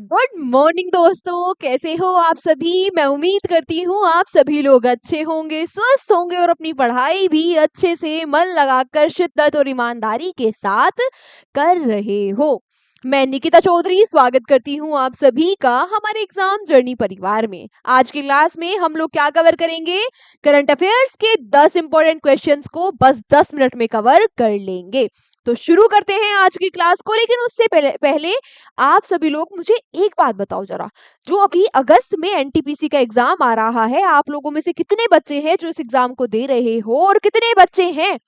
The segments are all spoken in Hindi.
गुड मॉर्निंग दोस्तों, कैसे हो आप सभी। मैं उम्मीद करती हूँ आप सभी लोग अच्छे होंगे, स्वस्थ होंगे और अपनी पढ़ाई भी अच्छे से मन लगाकर शिद्दत और ईमानदारी के साथ कर रहे हो। मैं निकिता चौधरी स्वागत करती हूँ आप सभी का हमारे एग्जाम जर्नी परिवार में। आज की क्लास में हम लोग क्या कवर करेंगे? करंट अफेयर्स के 10 इंपॉर्टेंट क्वेश्चंस को बस 10 मिनट में कवर कर लेंगे। तो शुरू करते हैं आज की क्लास को, लेकिन उससे पहले आप सभी लोग मुझे एक बात बताओ जरा। जो अभी अगस्त में एनटीपीसी का एग्जाम आ रहा है, आप लोगों में से कितने बच्चे हैं जो इस एग्जाम को दे रहे हो और कितने बच्चे हैं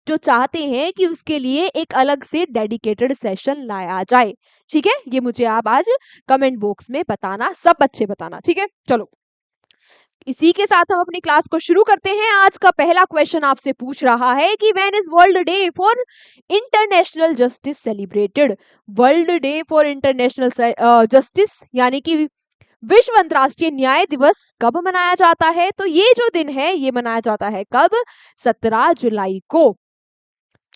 जो चाहते हैं कि उसके लिए एक अलग से डेडिकेटेड सेशन लाया जाए? ठीक है, ये मुझे आप आज कमेंट बॉक्स में बताना, सब बच्चे बताना। ठीक है, चलो इसी के साथ हम अपनी क्लास को शुरू करते हैं। आज का पहला क्वेश्चन आपसे पूछ रहा है कि when is world day for international justice celebrated? World day for international justice यानी कि विश्व अंतर्राष्ट्रीय न्याय दिवस कब मनाया जाता है? तो ये जो दिन है ये मनाया जाता है कब? 17 जुलाई को।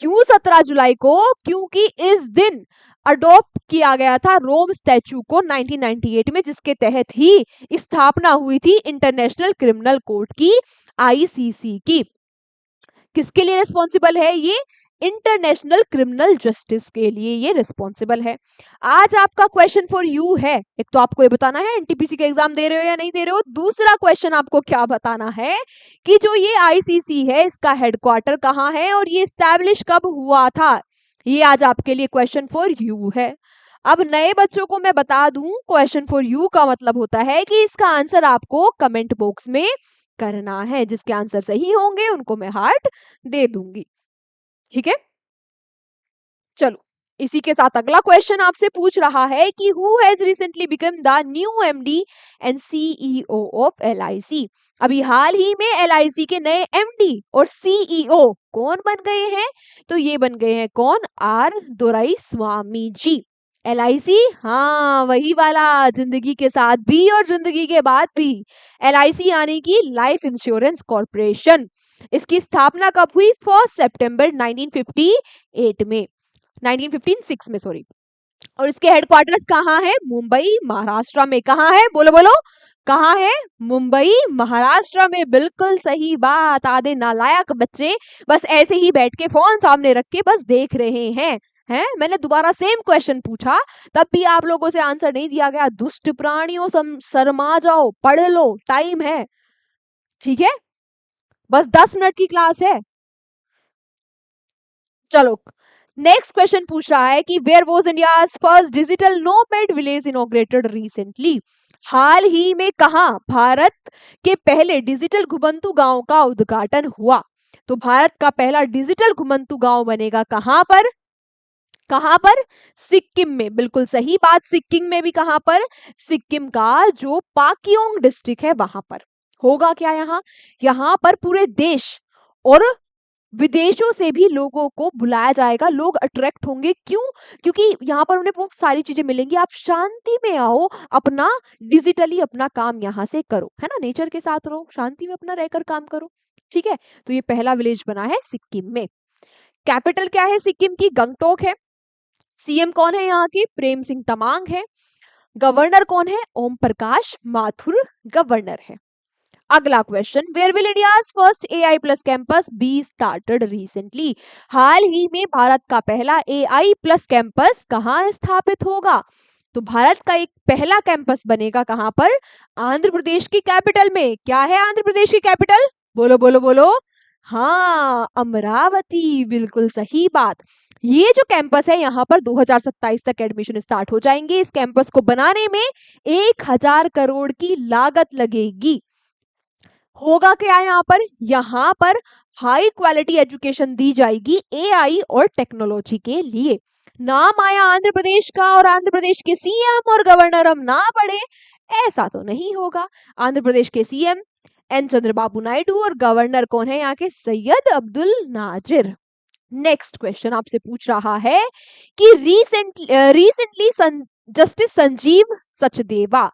क्यों 17 जुलाई को? क्योंकि इस दिन अडॉप्ट किया गया था रोम स्टैच्यू को 1998 में, जिसके तहत ही स्थापना हुई थी इंटरनेशनल क्रिमिनल कोर्ट की, आईसीसी की। किसके लिए रिस्पॉन्सिबल है ये? इंटरनेशनल क्रिमिनल जस्टिस के लिए ये रिस्पॉन्सिबल है। आज आपका क्वेश्चन फॉर यू है, एक तो आपको ये बताना है एनटीपीसी का एग्जाम दे रहे हो या नहीं दे रहे हो। दूसरा क्वेश्चन आपको क्या बताना है कि जो ये आईसीसी है इसका हेडक्वार्टर कहाँ है और ये स्टैब्लिश कब हुआ था। ये आज आपके लिए क्वेश्चन फॉर यू है। अब नए बच्चों को मैं बता दूं, क्वेश्चन फॉर यू का मतलब होता है कि इसका आंसर आपको कमेंट बॉक्स में करना है। जिसके आंसर सही होंगे उनको मैं हार्ट दे दूंगी। ठीक है, चलो इसी के साथ अगला क्वेश्चन आपसे पूछ रहा है कि who has recently become the new MD and CEO of LIC? अभी हाल ही में एलआईसी के नए एमडी और सीईओ कौन बन गए हैं? तो ये बन गए हैं कौन? आर दोराई स्वामी जी। एलआईसी, हाँ वही वाला, जिंदगी के साथ भी और जिंदगी के बाद भी। एलआईसी यानी कि लाइफ इंश्योरेंस कॉर्पोरेशन। इसकी स्थापना कब हुई? 1 सितंबर 1958 में, 1956 में सॉरी। और इसके हेडक्वार्टर्स कहाँ है? मुंबई महाराष्ट्र में। कहाँ है? बोलो बोलो, कहाँ है? मुंबई महाराष्ट्र में। बिल्कुल सही बात। आधे नालायक बच्चे बस ऐसे ही बैठ के फोन सामने रख के बस देख रहे हैं। मैंने दोबारा सेम क्वेश्चन पूछा, तब भी आप लोगों से आंसर नहीं दिया गया। दुष्ट प्राणियों, शर्मा जाओ, पढ़ लो, टाइम है। ठीक है, बस 10 मिनट की क्लास है। चलो नेक्स्ट क्वेश्चन पूछ रहा है कि where was India's first digital nomad village inaugurated recently? हाल ही में कहां भारत के पहले डिजिटल घुमंतु गांव का उद्घाटन हुआ? तो भारत का पहला डिजिटल घुमंतु गांव बनेगा कहां पर? कहां पर? सिक्किम में। बिल्कुल सही बात। सिक्किम में भी कहां पर? सिक्किम का जो पाक्योंग डिस्ट्रिक्ट है वहां पर। होगा क्या यहाँ? यहाँ पर पूरे देश और विदेशों से भी लोगों को बुलाया जाएगा। लोग अट्रैक्ट होंगे। क्यों? क्योंकि यहाँ पर उन्हें वो सारी चीजें मिलेंगी। आप शांति में आओ, अपना डिजिटली अपना काम यहाँ से करो, है ना, नेचर के साथ रहो, शांति में अपना रहकर काम करो। ठीक है, तो ये पहला विलेज बना है सिक्किम में। कैपिटल क्या है सिक्किम की? गंगटोक है। सीएम कौन है यहाँ के? प्रेम सिंह तमांग है। गवर्नर कौन है? ओम प्रकाश माथुर गवर्नर है। अगला question, where will India's first AI plus campus be started recently? हाल ही में भारत का पहला एआई प्लस कैंपस कहाँ स्थापित होगा? तो भारत का एक पहला कैंपस बनेगा कहां पर? आंध्र प्रदेश की कैपिटल में। क्या है आंध्र प्रदेश की कैपिटल? बोलो बोलो बोलो। हाँ, अमरावती। बिल्कुल सही बात। ये जो कैंपस है यहाँ पर 2027 तक एडमिशन स्टार्ट हो जाएंगे। इस कैंपस को बनाने में 1000 करोड़ की लागत लगेगी। होगा क्या यहाँ पर? यहाँ पर हाई क्वालिटी एजुकेशन दी जाएगी एआई और टेक्नोलॉजी के लिए। नाम आया आंध्र प्रदेश का और आंध्र प्रदेश के सीएम और गवर्नर हम ना पढ़े, ऐसा तो नहीं होगा। आंध्र प्रदेश के सीएम एन चंद्रबाबू नायडू और गवर्नर कौन है यहाँ के? सैयद अब्दुल नाजिर। नेक्स्ट क्वेश्चन आपसे पूछ रहा है कि recently justice Sanjeev Sachdeva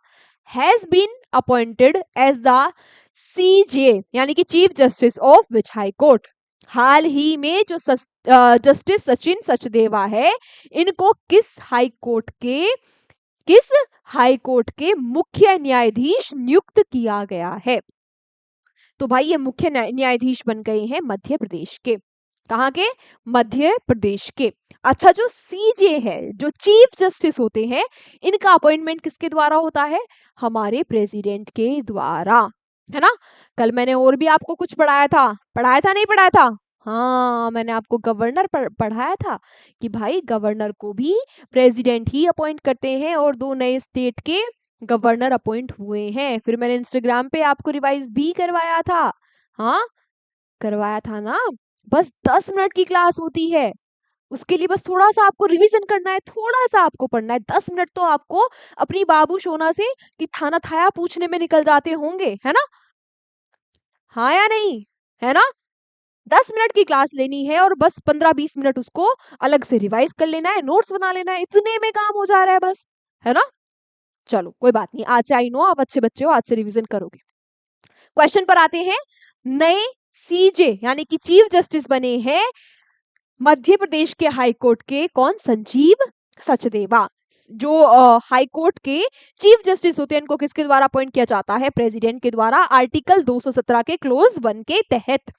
has been appointed as the CJ यानी कि chief justice of which high court? हाल ही में जो जस्टिस सचिन सचदेवा है, इनको किस हाई कोर्ट के किस हाई कोर्ट के मुख्य न्यायाधीश नियुक्त किया गया है? तो भाई ये मुख्य न्यायाधीश बन गए हैं मध्य प्रदेश के। कहाँ के? मध्य प्रदेश के। अच्छा, जो सीजे है, जो चीफ जस्टिस होते हैं, इनका अपॉइंटमेंट किसके द्वारा होता है? हमारे प्रेसिडेंट के द्वारा, है ना। कल मैंने और भी आपको कुछ पढ़ाया था नहीं पढ़ाया था? हाँ, मैंने आपको गवर्नर पढ़ाया था कि भाई गवर्नर को भी प्रेसिडेंट ही अपॉइंट करते हैं और 2 नए स्टेट के गवर्नर अपॉइंट हुए हैं। फिर मैंने इंस्टाग्राम पे आपको रिवाइज भी करवाया था। हाँ, करवाया था ना। बस 10 मिनट की क्लास होती है, उसके लिए बस थोड़ा सा आपको रिवीजन करना है, थोड़ा सा आपको पढ़ना है। 10 मिनट तो आपको अपनी बाबू सोना से कि थाना थाया पूछने में निकल जाते होंगे, है ना। हाँ या नहीं, है ना। 10 मिनट की क्लास लेनी है और बस 15-20 मिनट उसको अलग से रिवाइज कर लेना है, नोट्स बना लेना है, इतने में काम हो जा रहा है बस, है ना। चलो कोई बात नहीं, आज से आई नो आप अच्छे बच्चे हो, आज से रिवीजन करोगे। क्वेश्चन पर आते हैं। नए सीजे यानी कि चीफ जस्टिस बने हैं मध्य प्रदेश के हाई कोर्ट के कौन? संजीव सचदेवा। जो हाई कोर्ट के चीफ जस्टिस होते हैं, इनको किसके द्वारा अपॉइंट किया जाता है? प्रेसिडेंट के द्वारा, आर्टिकल 217 के क्लोज 1 के तहत।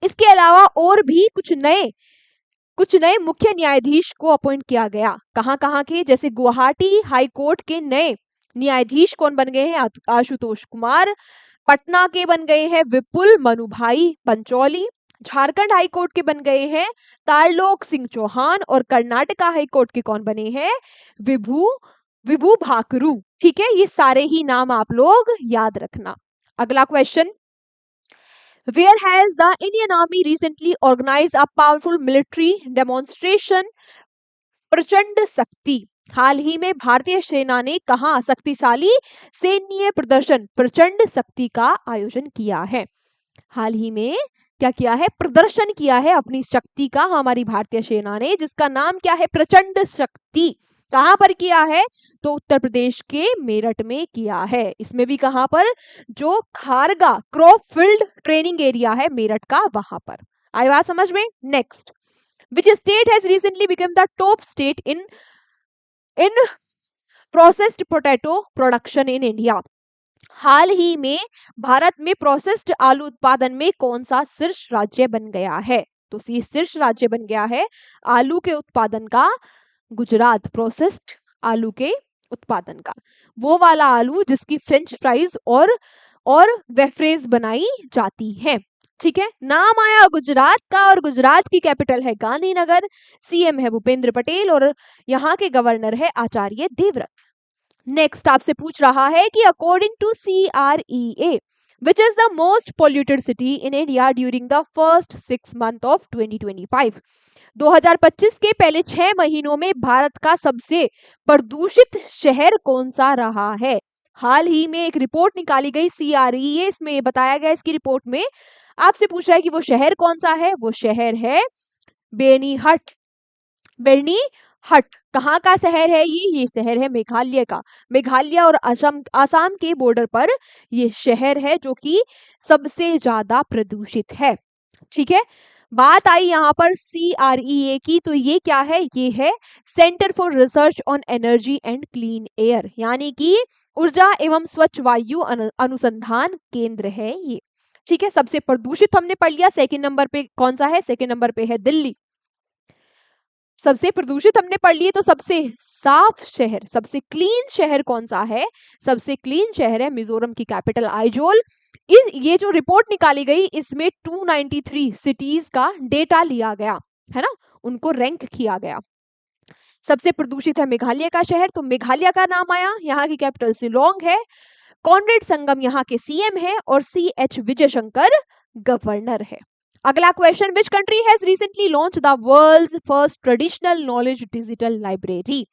इसके अलावा और भी कुछ नए मुख्य न्यायाधीश को अपॉइंट किया गया। कहां कहां के? जैसे गुवाहाटी हाई कोर्ट के नए न्यायाधीश कौन बन गए हैं? आशुतोष कुमार। पटना के बन गए हैं विपुल मनुभाई पंचौली। झारखंड हाई कोर्ट के बन गए हैं तारलोक सिंह चौहान। और कर्नाटका हाई कोर्ट के कौन बने हैं? विभू विभू भाकरू। ठीक है, ये सारे ही नाम आप लोग याद रखना। अगला question. Where has the Indian Army recently organized a powerful military demonstration? प्रचंड शक्ति। हाल ही में भारतीय सेना ने कहा शक्तिशाली सैन्य प्रदर्शन प्रचंड शक्ति का आयोजन किया है? हाल ही में क्या किया है? प्रदर्शन किया है अपनी शक्ति का हमारी भारतीय सेना ने, जिसका नाम क्या है? प्रचंड शक्ति। कहां पर किया है? तो उत्तर प्रदेश के मेरठ में किया है। इसमें भी कहां पर? जो खारगा क्रॉप फील्ड ट्रेनिंग एरिया है मेरठ का, वहां पर। आई बात समझ में? Next, which state has recently become the top state in processed potato production in India? हाल ही में भारत में प्रोसेस्ड आलू उत्पादन में कौन सा शीर्ष राज्य बन गया है? तो ये शीर्ष राज्य बन गया है आलू के उत्पादन का गुजरात। प्रोसेस्ड आलू के उत्पादन का, वो वाला आलू जिसकी फ्रेंच फ्राइज और वेफरेज बनाई जाती है। ठीक है, नाम आया गुजरात का और गुजरात की कैपिटल है गांधीनगर। सीएम है भूपेंद्र पटेल और यहाँ के गवर्नर है आचार्य देवव्रत। नेक्स्ट आपसे पूछ रहा है कि according to CREA which is the most polluted city in India during the first 6 months of 2025? 2025 के पहले 6 महीनों में भारत का सबसे प्रदूषित शहर कौन सा रहा है? हाल ही में एक रिपोर्ट निकाली गई CREA, इसमें बताया गया, इसकी रिपोर्ट में आपसे पूछ रहा है कि वो शहर कौन सा है? वो शहर है बेनीहट। बेनीहट कहाँ का शहर है? ये शहर है मेघालय का। मेघालय और आसाम के बॉर्डर पर ये शहर है जो कि सबसे ज्यादा प्रदूषित है। ठीक है, बात आई यहाँ पर CREA की, तो ये क्या है? ये है centre for research on energy and clean air, यानी कि ऊर्जा एवं स्वच्छ वायु अनुसंधान केंद्र है ये। ठीक है, सबसे प्रदूषित हमने पढ़ लिया। सेकंड नंबर पे कौन सा है? सेकंड नंबर पे है दिल्ली। सबसे प्रदूषित हमने पढ़ लिए, तो सबसे साफ शहर, सबसे क्लीन शहर कौन सा है? सबसे क्लीन शहर है मिजोरम की कैपिटल आइजोल। ये जो रिपोर्ट निकाली गई, इसमें 293 सिटीज का डेटा लिया गया है ना, उनको रैंक किया गया। सबसे प्रदूषित है मेघालय का शहर, तो मेघालय का नाम आया। यहाँ की कैपिटल शिलोंग है। कॉनरेड संगम यहाँ के CM है और CH विजयशंकर गवर्नर है। अगला question, which country has recently launch the world's first traditional knowledge digital library?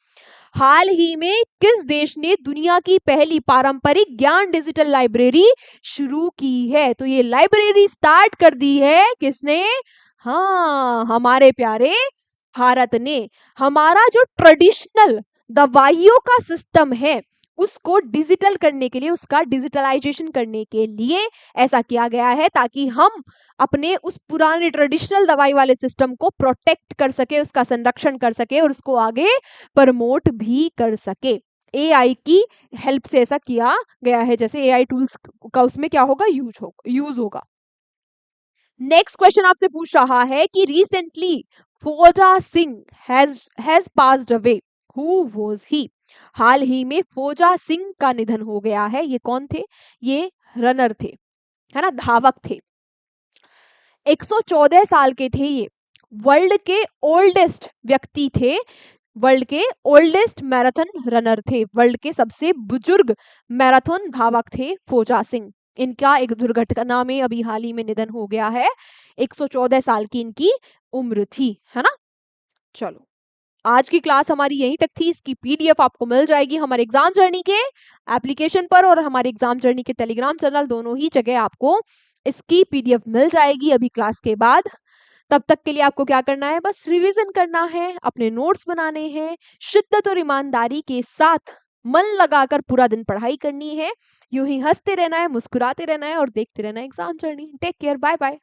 हाल ही में किस देश ने दुनिया की पहली पारंपरिक ज्ञान डिजिटल लाइब्रेरी शुरू की है? तो ये लाइब्रेरी स्टार्ट कर दी है किसने? हाँ, हमारे प्यारे भारत ने। हमारा जो ट्रेडिशनल दवाइयों का सिस्टम है उसको डिजिटल करने के लिए, उसका डिजिटलाइजेशन करने के लिए ऐसा किया गया है, ताकि हम अपने उस पुराने ट्रेडिशनल दवाई वाले सिस्टम को प्रोटेक्ट कर सके, उसका संरक्षण कर सके और उसको आगे प्रमोट भी कर सके। एआई की हेल्प से ऐसा किया गया है, जैसे एआई टूल्स का उसमें क्या होगा, यूज होगा। नेक्स्ट क्वेश्चन आपसे पूछ रहा है कि recently Fauja Singh has passed away, who was he? हाल ही में फोजा सिंह का निधन हो गया है। ये कौन थे? ये रनर थे, है ना, धावक थे। 114 साल के थे ये। वर्ल्ड के ओल्डेस्ट व्यक्ति थे, वर्ल्ड के ओल्डेस्ट मैराथन रनर थे, वर्ल्ड के सबसे बुजुर्ग मैराथन धावक थे फोजा सिंह। इनका एक दुर्घटना में अभी हाल ही में निधन हो गया है। 114 साल की इनकी उम्र थी, है ना। चलो, आज की क्लास हमारी यहीं तक थी। इसकी पीडीएफ आपको मिल जाएगी हमारे एग्जाम जर्नी के एप्लीकेशन पर और हमारे एग्जाम जर्नी के टेलीग्राम चैनल, दोनों ही जगह आपको इसकी पीडीएफ मिल जाएगी अभी क्लास के बाद। तब तक के लिए आपको क्या करना है, बस रिवीजन करना है, अपने नोट्स बनाने हैं, शिद्दत और ईमानदारी के साथ मन लगाकर पूरा दिन पढ़ाई करनी है। यूं ही हंसते रहना है, मुस्कुराते रहना है और देखते रहना है exam journey. Take care, bye bye.